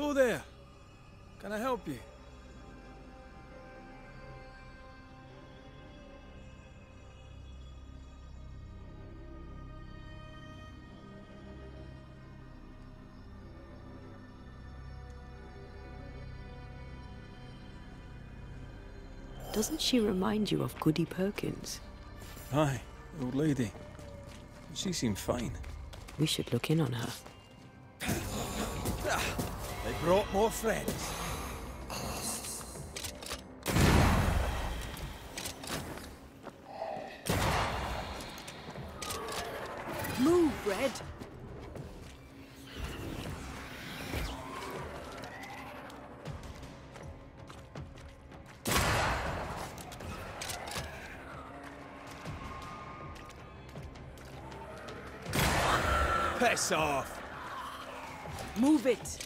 Who there? Can I help you? Doesn't she remind you of Goody Perkins? Aye, the old lady. She seemed fine. We should look in on her. They brought more friends. Move, Red! Piss off! Move it!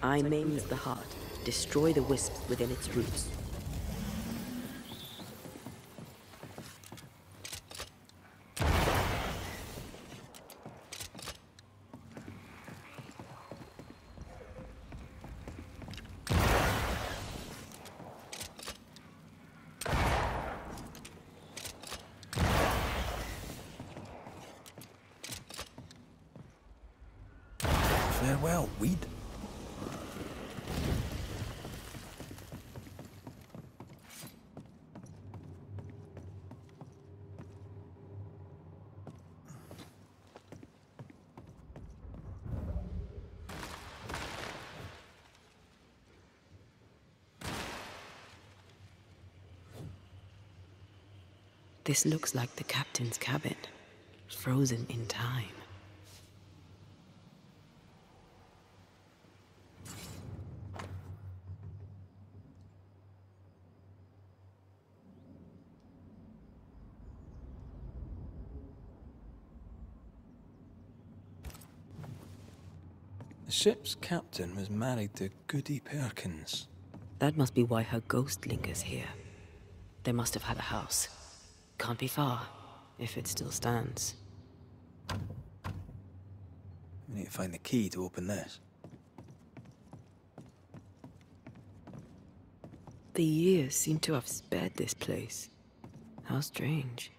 I maims the heart. Destroy the wisps within its roots. Farewell, weed. This looks like the captain's cabin, frozen in time. The ship's captain was married to Goody Perkins. That must be why her ghost lingers here. They must have had a house. Can't be far, if it still stands. We need to find the key to open this. The years seem to have spared this place. How strange.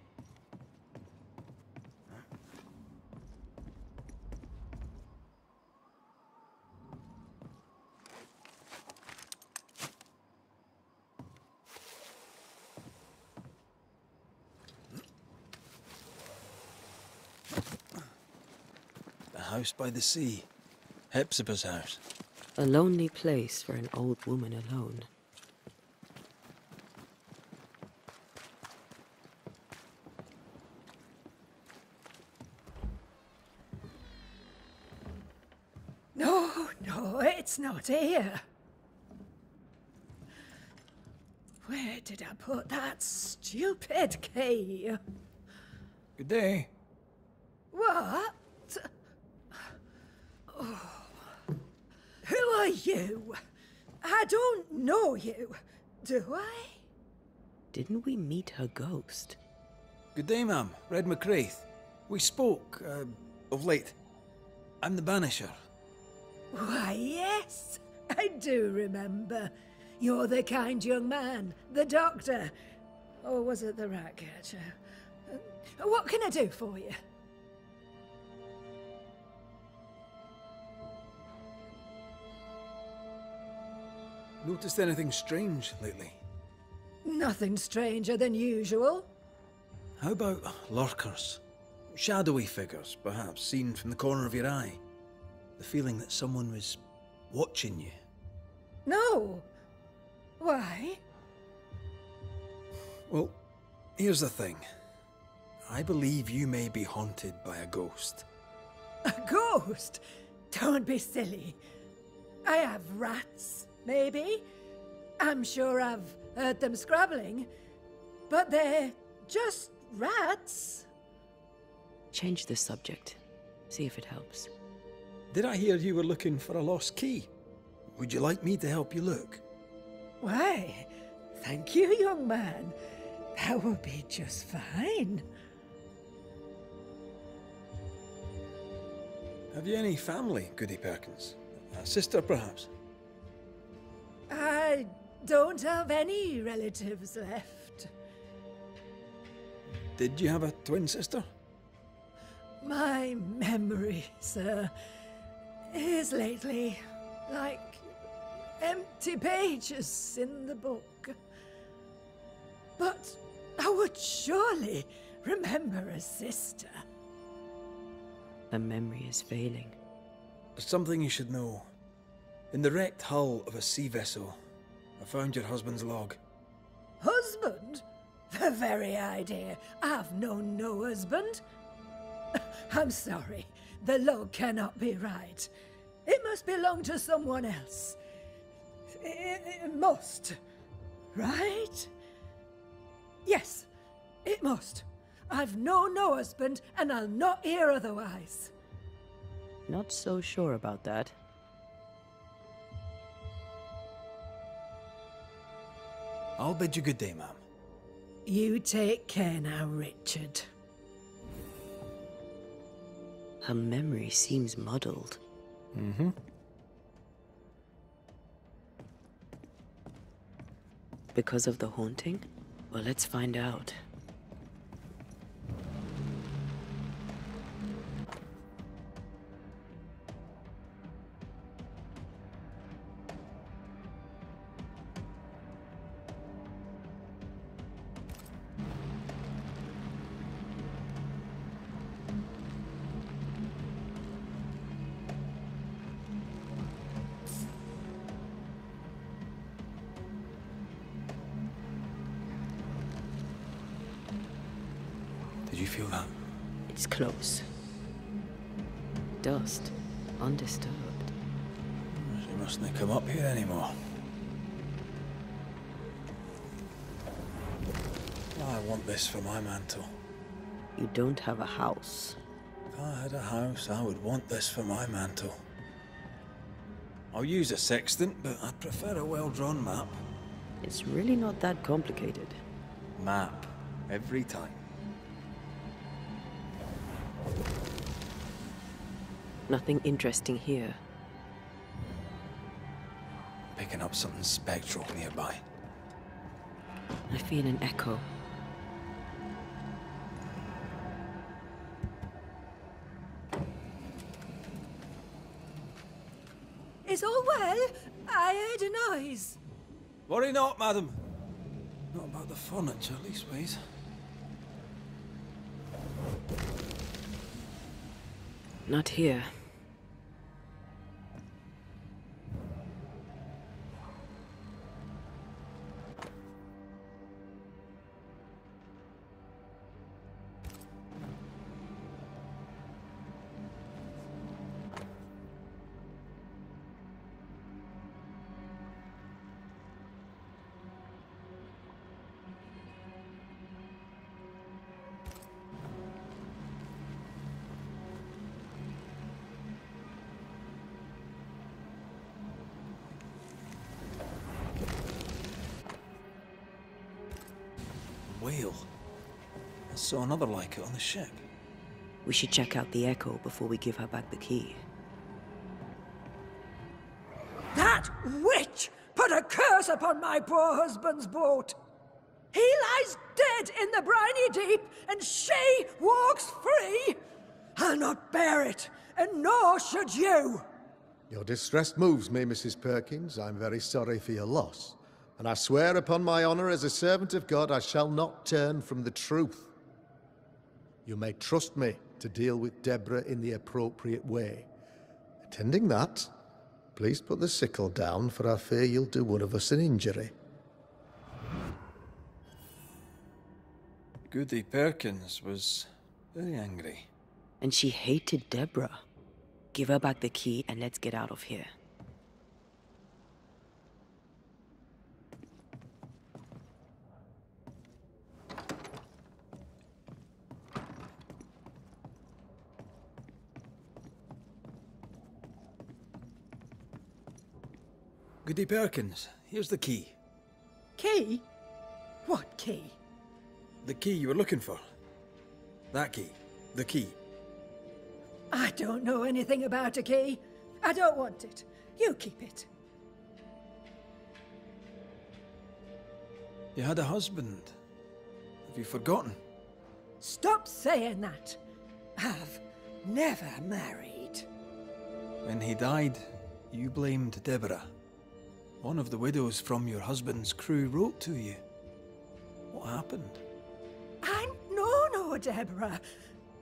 House by the sea. Hepzibah's house. A lonely place for an old woman alone. No, it's not here. Where did I put that stupid key? Good day. What? Oh. Who are you? I don't know you, do I? Didn't we meet her ghost? Good day, ma'am. Red McCraith. We spoke, of late. I'm the Banisher. Why, yes, I do remember. You're the kind young man, the doctor. Or was it the rat catcher? What can I do for you? Noticed anything strange lately? Nothing stranger than usual. How about lurkers? Shadowy figures, perhaps, seen from the corner of your eye. The feeling that someone was watching you. No. Why? Well, here's the thing. I believe you may be haunted by a ghost. A ghost? Don't be silly. I have rats, maybe. I'm sure I've heard them scrabbling. But they're just rats. Change the subject. See if it helps. Did I hear you were looking for a lost key? Would you like me to help you look? Why, thank you, young man. That will be just fine. Have you any family, Goody Perkins? A sister, perhaps? I don't have any relatives left. Did you have a twin sister? My memory, sir, is lately like empty pages in the book. But I would surely remember a sister. The memory is failing. There's something you should know. In the wrecked hull of a sea vessel, I found your husband's log. Husband? The very idea. I've known no husband. I'm sorry. The log cannot be right. It must belong to someone else. It must. Right? Yes, it must. I've known no husband, and I'll not hear otherwise. Not so sure about that. I'll bid you good day, ma'am. You take care now, Richard. Her memory seems muddled. Mm-hmm. Because of the haunting? Well, let's find out. Did you feel that? It's close. Dust. Undisturbed. She mustn't come up here anymore. I want this for my mantle. You don't have a house. If I had a house, I would want this for my mantle. I'll use a sextant, but I'd prefer a well-drawn map. It's really not that complicated. Map. Every time. Nothing interesting here. Picking up something spectral nearby. I feel an echo. Is all well? I heard a noise. Worry not, madam. Not about the furniture, leastways. Not here. Whale. I saw another like it on the ship. We should check out the echo before we give her back the key. That witch put a curse upon my poor husband's boat. He lies dead in the briny deep, and she walks free. I'll not bear it, and nor should you. Your distress moves me, Mrs. Perkins. I'm very sorry for your loss. And I swear upon my honor as a servant of God, I shall not turn from the truth. You may trust me to deal with Deborah in the appropriate way. Attending that, please put the sickle down, for I fear you'll do one of us an injury. Goody Perkins was very angry. And she hated Deborah. Give her back the key and let's get out of here. Goody Perkins, here's the key. Key? What key? The key you were looking for. That key. The key. I don't know anything about a key. I don't want it. You keep it. You had a husband. Have you forgotten? Stop saying that. I've never married. When he died, you blamed Deborah. One of the widows from your husband's crew wrote to you. What happened? I know no Deborah.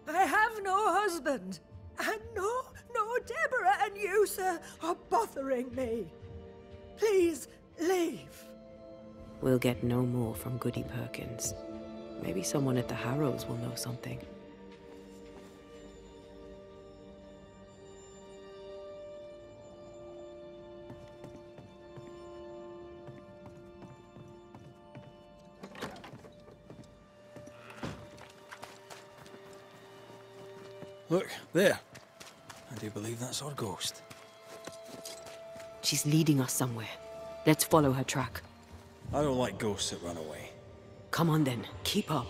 I have no husband. I know no Deborah, and you, sir, are bothering me. Please, leave. We'll get no more from Goody Perkins. Maybe someone at the Harrows will know something. Look, there. I do believe that's our ghost. She's leading us somewhere. Let's follow her track. I don't like ghosts that run away. Come on then, keep up.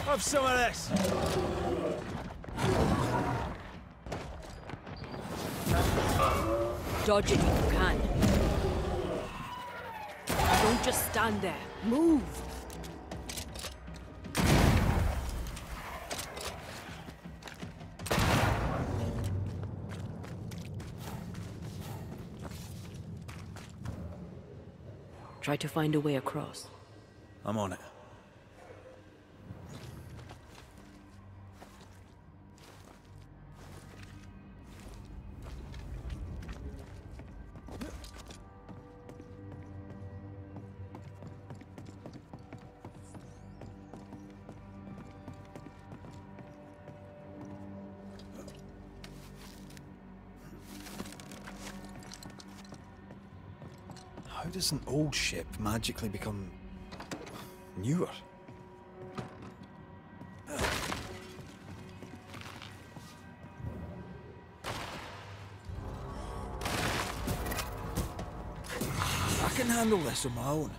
Have some of this! Dodge it if you can. Don't just stand there. Move! Try to find a way across. I'm on it. How does an old ship magically become newer? I can handle this on my own.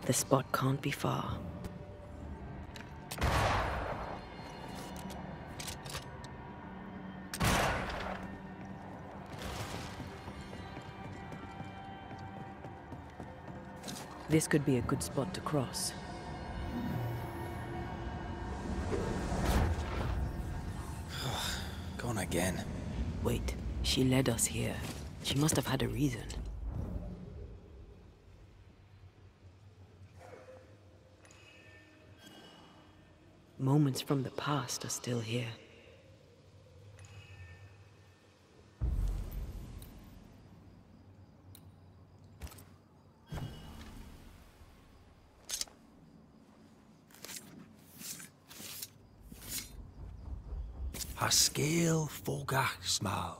The spot can't be far. This could be a good spot to cross. Gone again. Wait, she led us here. She must have had a reason. Moments from the past are still here. A scale fogach smal.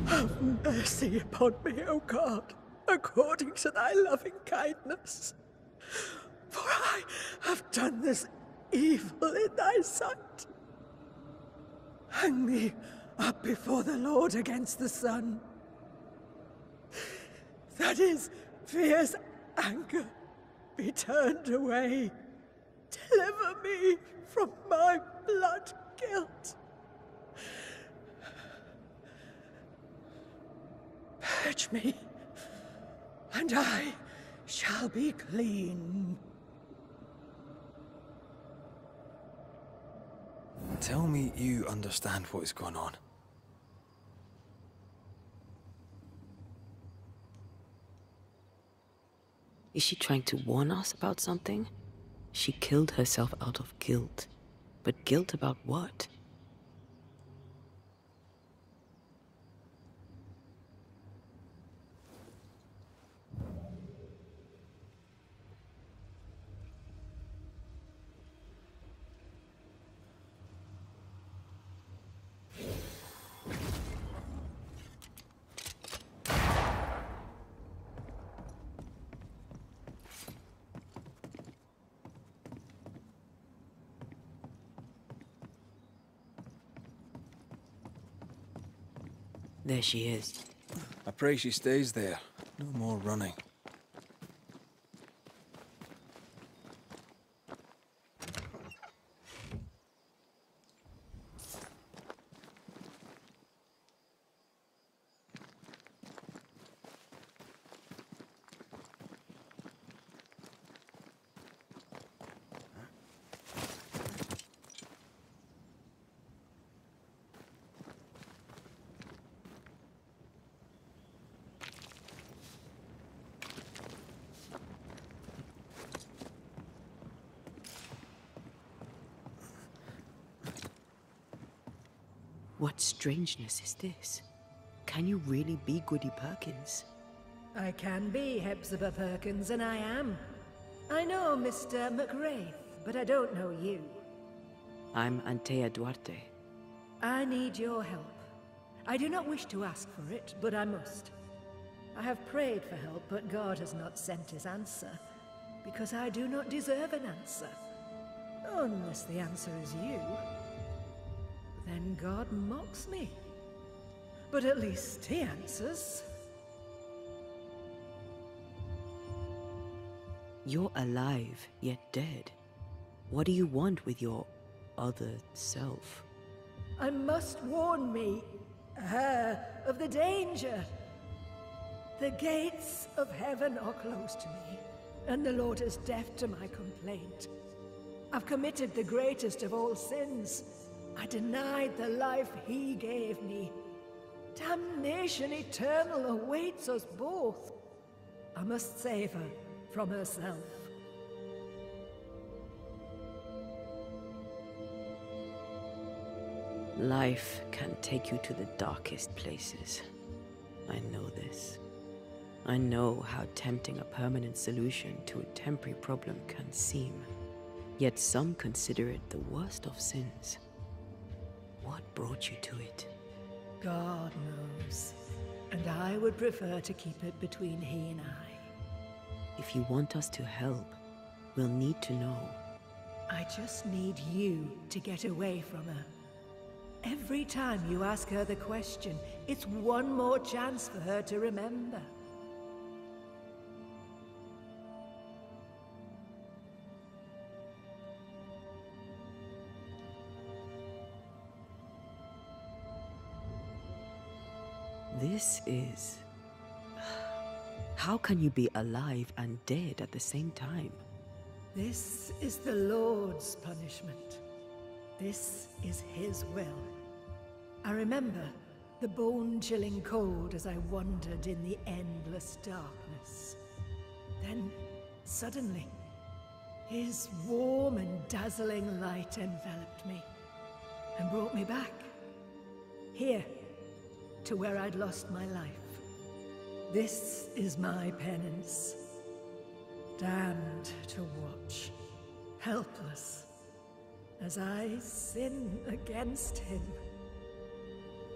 Have mercy upon me, O God, according to thy loving kindness. For I have done this evil in thy sight. Hang me up before the Lord against the sun. That his fierce anger be turned away. Deliver me from my blood guilt. Purge me, and I shall be clean. Tell me you understand what is going on. Is she trying to warn us about something? She killed herself out of guilt. But guilt about what? There she is. I pray she stays there. No more running. What strangeness is this? Can you really be Goody Perkins? I can be Hepzibah Perkins, and I am. I know Mr. McRaith, but I don't know you. I'm Antea Duarte. I need your help. I do not wish to ask for it, but I must. I have prayed for help, but God has not sent his answer, because I do not deserve an answer. Unless the answer is you. Then God mocks me. But at least he answers. You're alive, yet dead. What do you want with your other self? I must warn me, her, of the danger. The gates of heaven are closed to me, and the Lord is deaf to my complaint. I've committed the greatest of all sins. I denied the life he gave me. Damnation eternal awaits us both. I must save her from herself. Life can take you to the darkest places. I know this. I know how tempting a permanent solution to a temporary problem can seem. Yet some consider it the worst of sins. What brought you to it? God knows. And I would prefer to keep it between he and I. If you want us to help, we'll need to know. I just need you to get away from her. Every time you ask her the question, it's one more chance for her to remember. This is... How can you be alive and dead at the same time? This is the Lord's punishment. This is his will. I remember the bone-chilling cold as I wandered in the endless darkness. Then, suddenly, his warm and dazzling light enveloped me and brought me back. Here, to where I'd lost my life. This is my penance. Damned to watch, helpless, as I sin against him.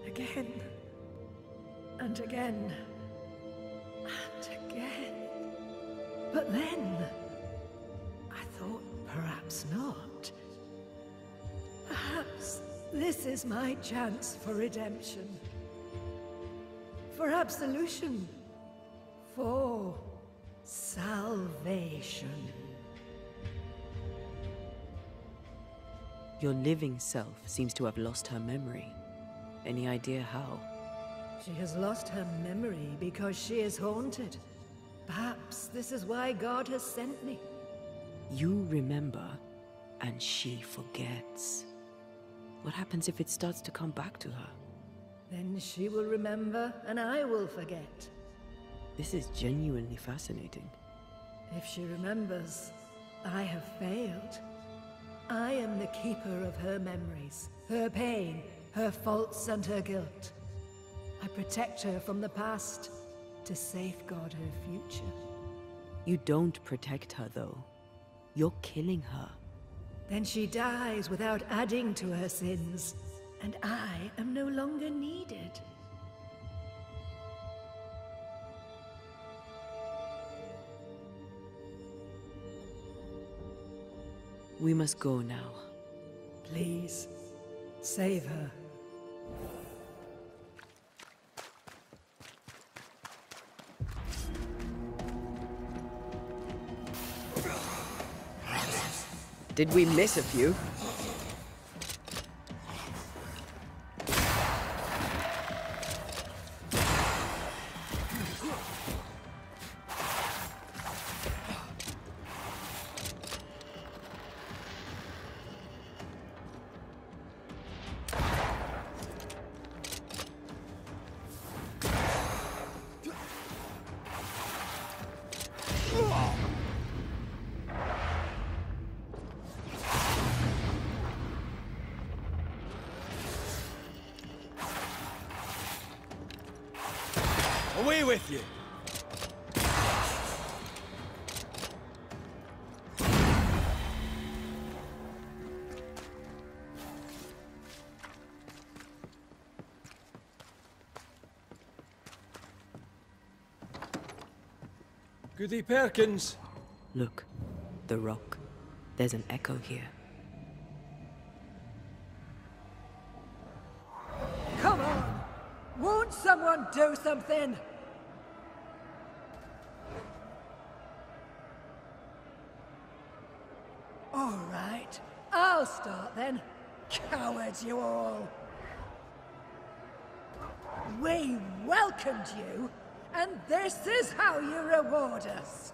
Again, and again, and again. But then, I thought perhaps not. Perhaps this is my chance for redemption. For absolution. For salvation. Your living self seems to have lost her memory. Any idea how? She has lost her memory because she is haunted. Perhaps this is why God has sent me. You remember, and she forgets. What happens if it starts to come back to her? Then she will remember, and I will forget. This is genuinely fascinating. If she remembers, I have failed. I am the keeper of her memories, her pain, her faults and her guilt. I protect her from the past to safeguard her future. You don't protect her, though. You're killing her. Then she dies without adding to her sins, and I am no longer needed. We must go now. Please, save her. Did we miss a few? Away with you! Goody Perkins! Look, the rock. There's an echo here. Come on! Won't someone do something? All right, I'll start then. Cowards you all! We welcomed you, and this is how you reward us.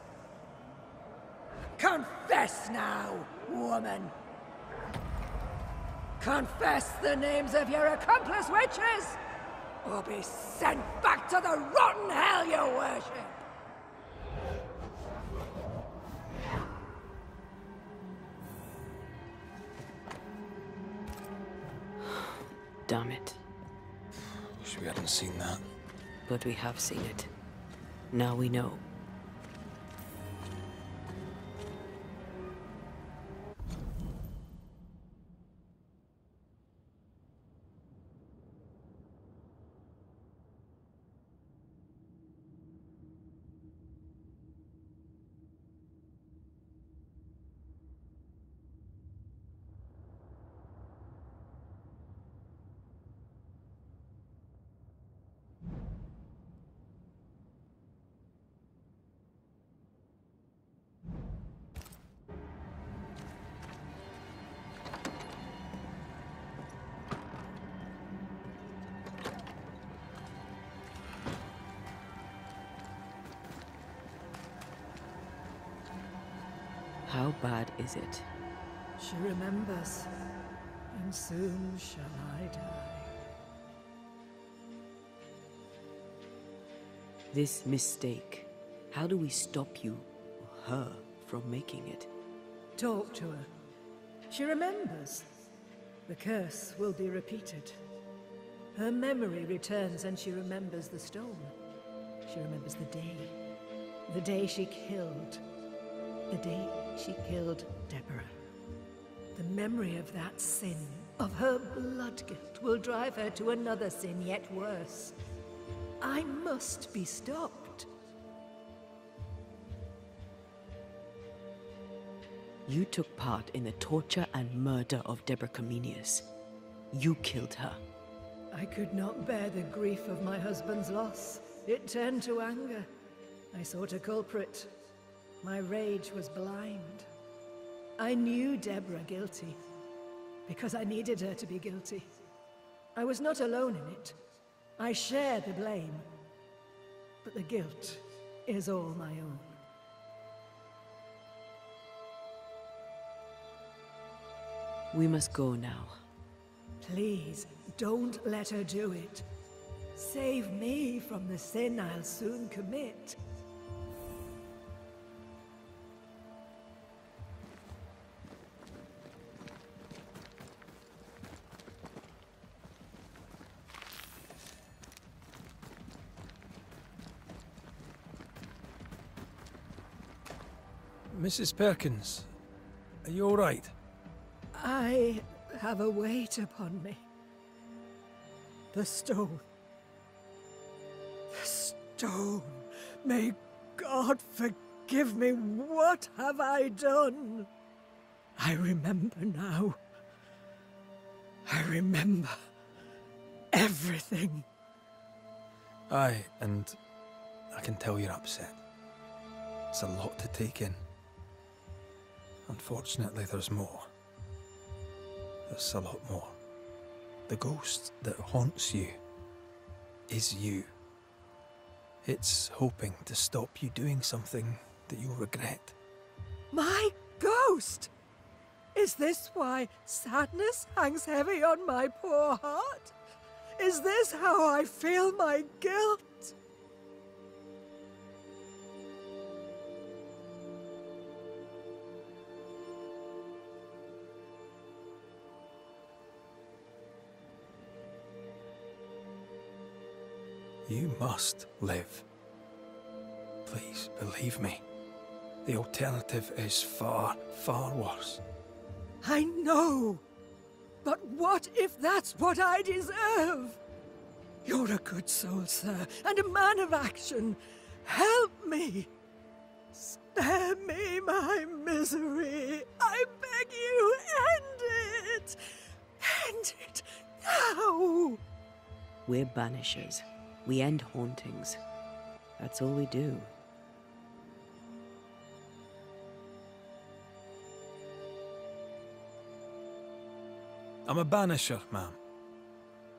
Confess now, woman. Confess the names of your accomplice witches, or be sent back to the rotten hell you worship! Damn it. Wish we hadn't seen that. But we have seen it. Now we know. How bad is it? She remembers, and soon shall I die. This mistake, how do we stop you, or her, from making it? Talk to her. She remembers. The curse will be repeated. Her memory returns and she remembers the stone. She remembers the day. The day she killed. The day she killed Deborah. The memory of that sin, of her blood guilt, will drive her to another sin yet worse. I must be stopped. You took part in the torture and murder of Deborah Comenius. You killed her. I could not bear the grief of my husband's loss. It turned to anger. I sought a culprit. My rage was blind. I knew Deborah guilty, because I needed her to be guilty. I was not alone in it. I share the blame. But the guilt is all my own. We must go now. Please, don't let her do it. Save me from the sin I'll soon commit. Mrs. Perkins, are you all right? I have a weight upon me. The stone. The stone. May God forgive me. What have I done? I remember now. I remember everything. Aye, and I can tell you're upset. It's a lot to take in. Unfortunately, there's more. There's a lot more. The ghost that haunts you is you. It's hoping to stop you doing something that you'll regret. My ghost! Is this why sadness hangs heavy on my poor heart? Is this how I feel my guilt? You must live. Please, believe me. The alternative is far, far worse. I know. But what if that's what I deserve? You're a good soul, sir, and a man of action. Help me. Spare me my misery. I beg you, end it. End it now. We're Banishers. We end hauntings. That's all we do. I'm a banisher, ma'am.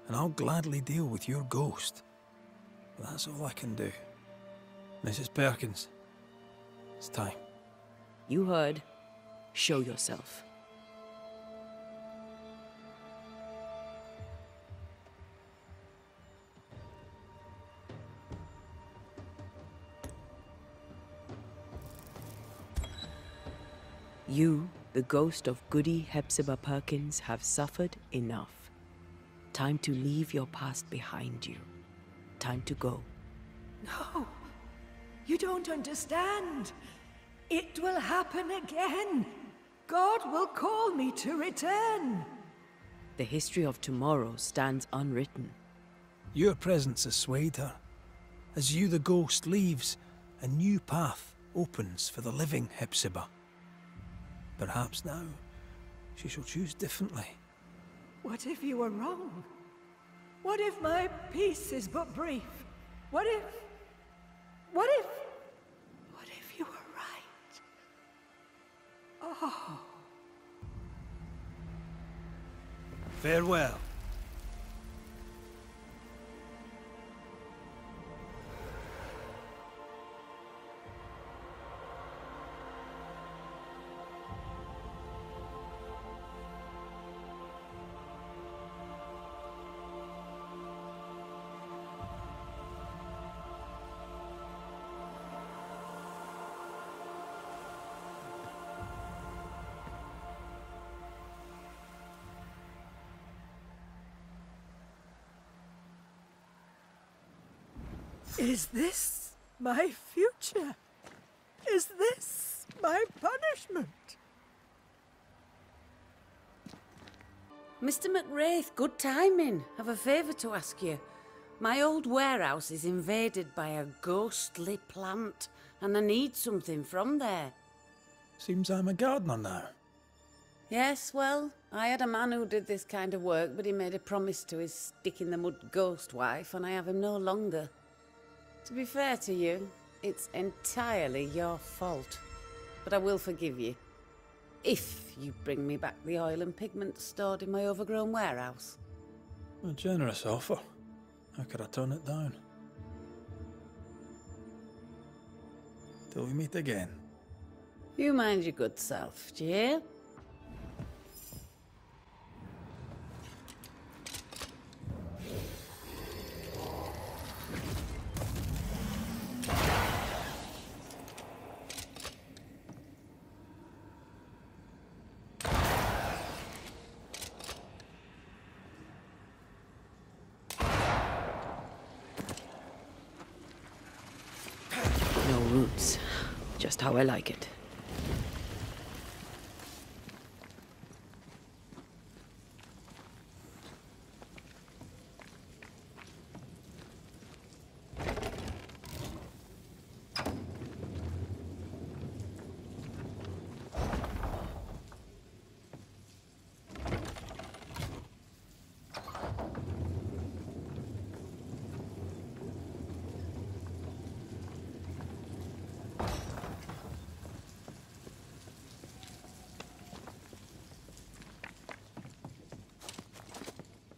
And I'll gladly deal with your ghost. But that's all I can do. Mrs. Perkins, it's time. You heard. Show yourself. You, the ghost of Goody Hepzibah Perkins, have suffered enough. Time to leave your past behind you. Time to go. No, you don't understand. It will happen again. God will call me to return. The history of tomorrow stands unwritten. Your presence has swayed her. As you, the ghost, leaves, a new path opens for the living Hepzibah. Perhaps now, she shall choose differently. What if you were wrong? What if my peace is but brief? What if you were right? Oh. Farewell. Is this my future? Is this my punishment? Mr. McWraith, good timing. I've a favour to ask you. My old warehouse is invaded by a ghostly plant, and I need something from there. Seems I'm a gardener now. Yes, well, I had a man who did this kind of work, but he made a promise to his stick-in-the-mud ghost wife, and I have him no longer. To be fair to you, it's entirely your fault. But I will forgive you. If you bring me back the oil and pigment stored in my overgrown warehouse. A generous offer. How could I turn it down? Till we meet again. You mind your good self, do you hear? No wounds. Just how I like it.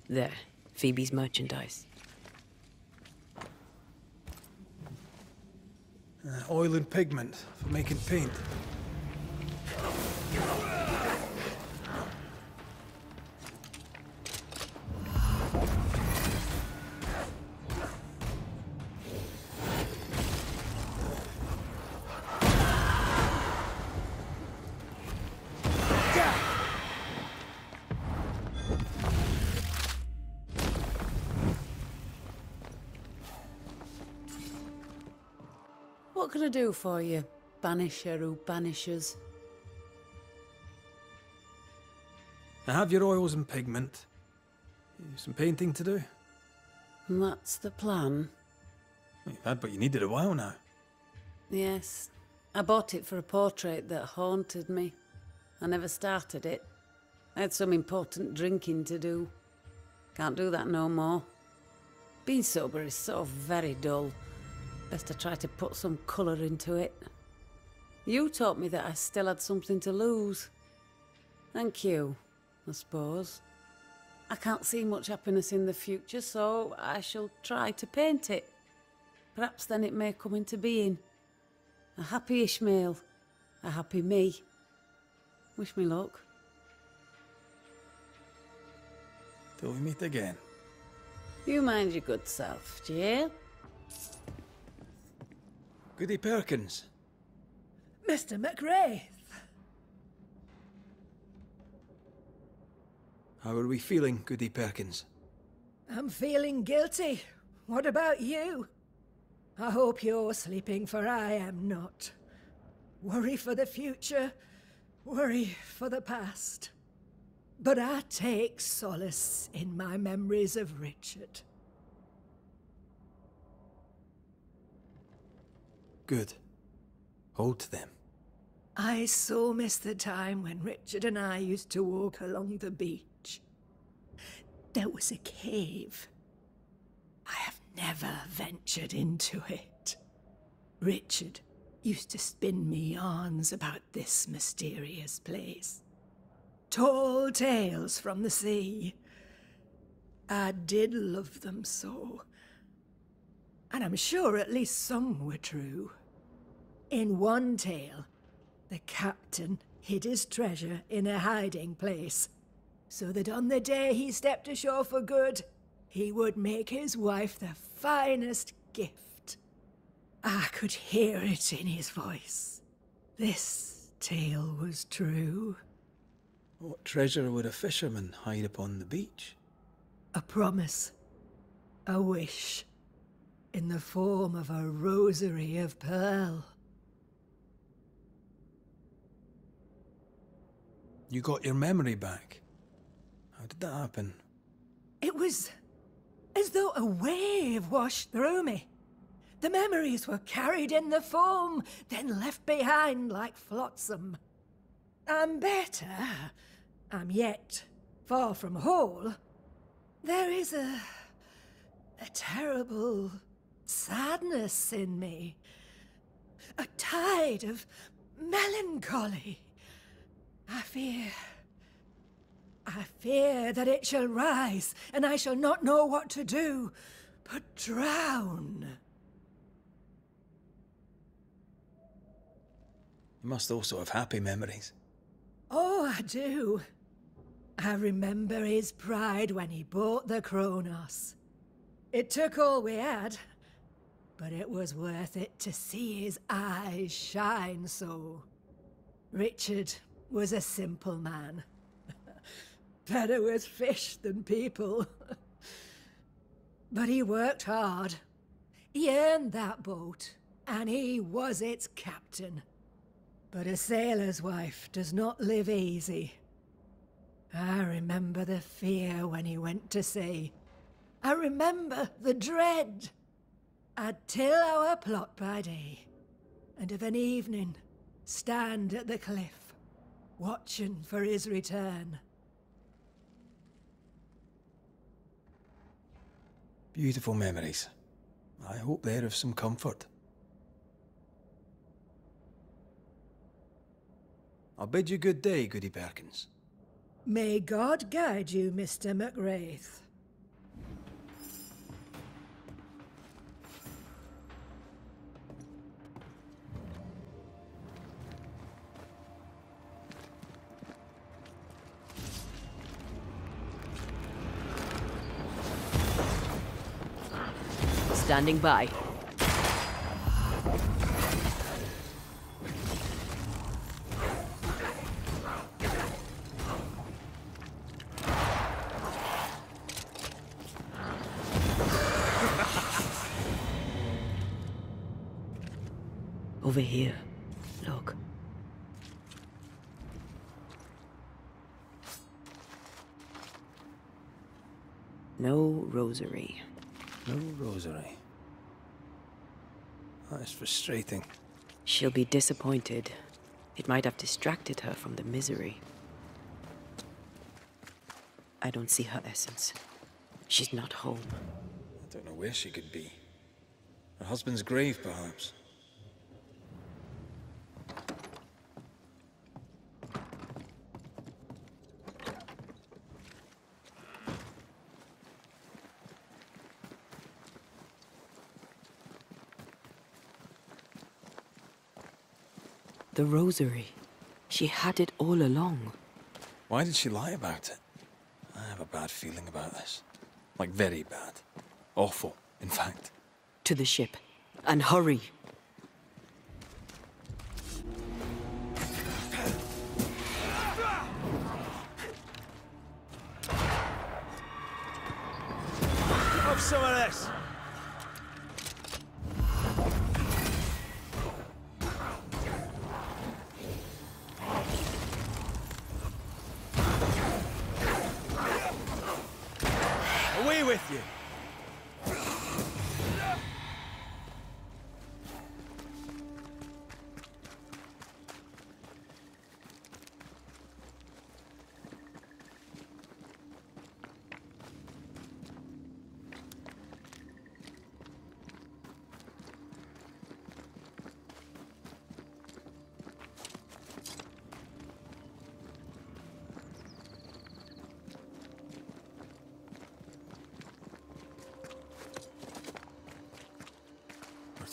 There, Phoebe's merchandise. Oil and pigment for making paint. What can I do for you, Banisher who banishers? I have your oils and pigment. Some painting to do. And that's the plan. You've had what you needed a while now. Yes. I bought it for a portrait that haunted me. I never started it. I had some important drinking to do. Can't do that no more. Being sober is so very dull. Best I try to put some colour into it. You taught me that I still had something to lose. Thank you, I suppose. I can't see much happiness in the future, so I shall try to paint it. Perhaps then it may come into being. A happy Ishmael, a happy me. Wish me luck. Till we meet again. You mind your good self, do you hear? Goody Perkins. Mr. McWraith. How are we feeling, Goody Perkins? I'm feeling guilty. What about you? I hope you're sleeping, for I am not. Worry for the future, worry for the past. But I take solace in my memories of Richard. Good. Hold to them. I so miss the time when Richard and I used to walk along the beach. There was a cave. I have never ventured into it. Richard used to spin me yarns about this mysterious place. Tall tales from the sea. I did love them so. And I'm sure at least some were true. In one tale, the captain hid his treasure in a hiding place, so that on the day he stepped ashore for good, he would make his wife the finest gift. I could hear it in his voice. This tale was true. What treasure would a fisherman hide upon the beach? A promise. A wish. in the form of a rosary of pearl. You got your memory back. How did that happen? It was as though a wave washed through me. The memories were carried in the foam, then left behind like flotsam. I'm better. I'm yet far from whole. There is a terrible sadness in me. A tide of melancholy. I fear that it shall rise, and I shall not know what to do, but drown. You must also have happy memories. Oh, I do. I remember his pride when he bought the Kronos. It took all we had, but it was worth it to see his eyes shine so. Richard was a simple man. Better with fish than people. But he worked hard. He earned that boat, and he was its captain. But a sailor's wife does not live easy. I remember the fear when he went to sea. I remember the dread. I'd till our plot by day, and of an evening stand at the cliff, watching for his return. Beautiful memories. I hope they're of some comfort. I'll bid you good day, Goody Perkins. May God guide you, Mr. McWraith. Standing by. Over here. Look. No rosary. No rosary. That is frustrating. She'll be disappointed. It might have distracted her from the misery. I don't see her essence. She's not home. I don't know where she could be. Her husband's grave, perhaps. The rosary. She had it all along. Why did she lie about it? I have a bad feeling about this. Like, very bad. Awful, in fact. To the ship. And hurry. Have some of this! Away with you!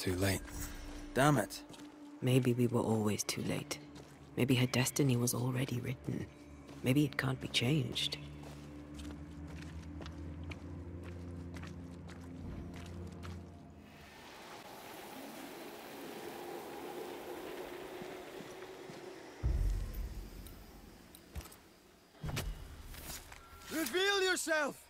Too late. Damn it. Maybe we were always too late. Maybe her destiny was already written. Maybe it can't be changed. Reveal yourself!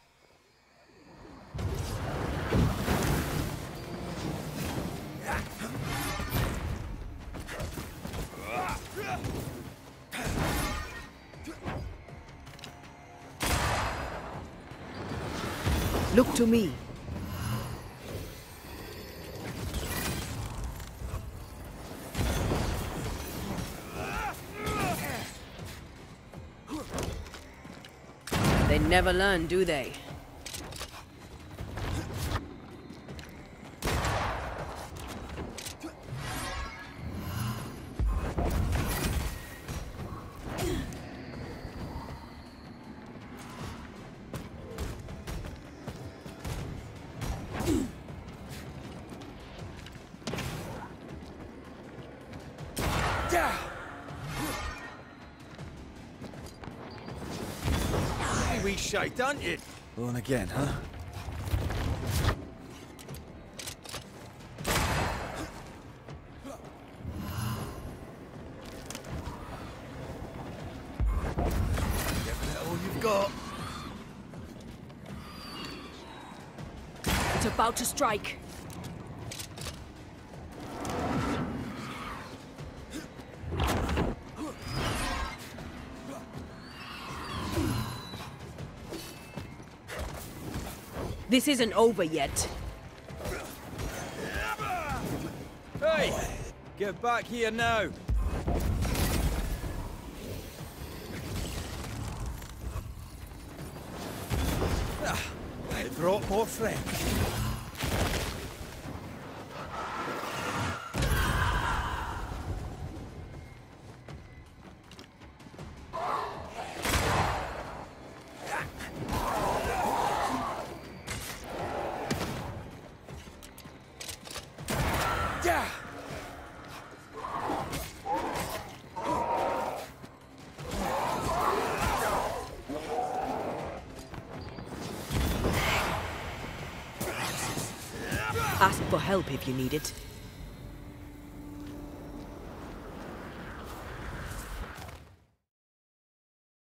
Look to me. They never learn, do they? Wee shite, aren't you? On again, huh? Give it all you've got. It's about to strike. This isn't over yet. Hey! Get back here now! I brought more friends. Ask for help if you need it.